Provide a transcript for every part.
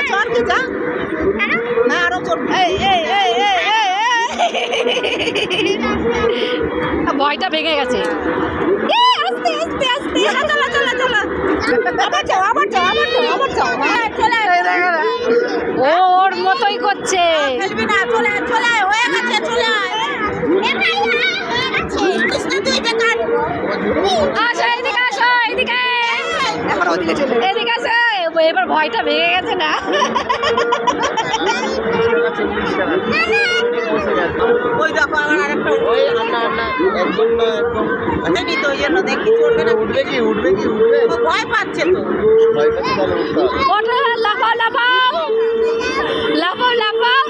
চল কি যা না আরো চল ভয়টা ভেঙে গেছে। আস্তে আস্তে আস্তে চলো চলো চলো আবার যাও আবার যাও আবার যাও আবার যাও চলে ও ওর মতোই করছে। ফেলবি না চলে চলে হয়ে গেছে চলে আসো এদিকে আসো এদিকে এখন ওদিকে চলে এদিকে আসো। এবার ভয়টা ভেঙে গেছে না? ওই দেখো আমার আরেকটা দেখি তো জন্য দেখি চলবে না উঠবে ও ভয় পাচ্ছে তো ওঠো লাফাও লাফাও লাফাও লাফাও।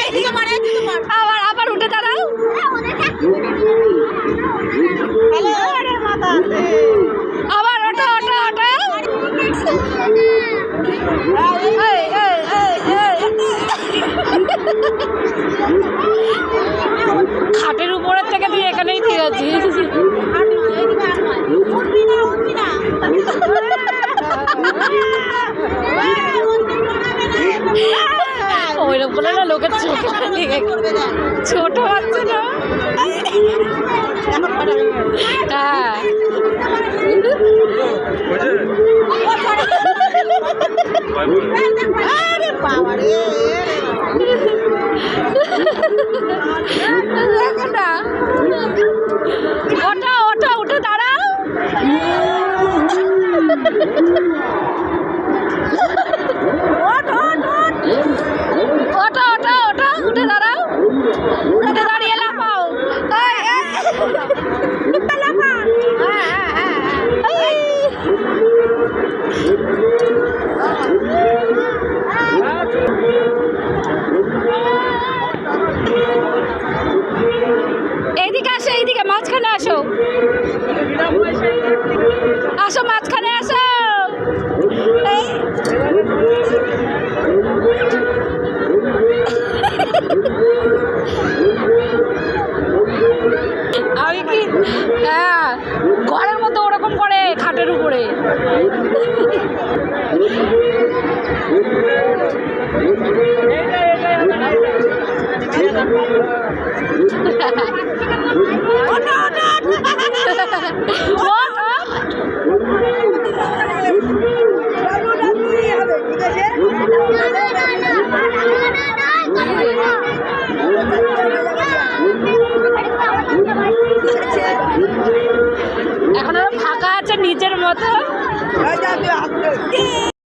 এইদিকে মার এইদিকে মার আবার আবার উঠে দাঁড়াও। হ্যালো আরে মাথা আবার ওঠো ওঠো ওঠো। এই, এই, এই, এই। খাটের উপরের থেকে তুই এখানেই থেকেছিস। উঠবি না উঠবি না ওইরকম বলে না লোকের চোখে লেগে ছোট বাচ্চা না। হ্যাঁ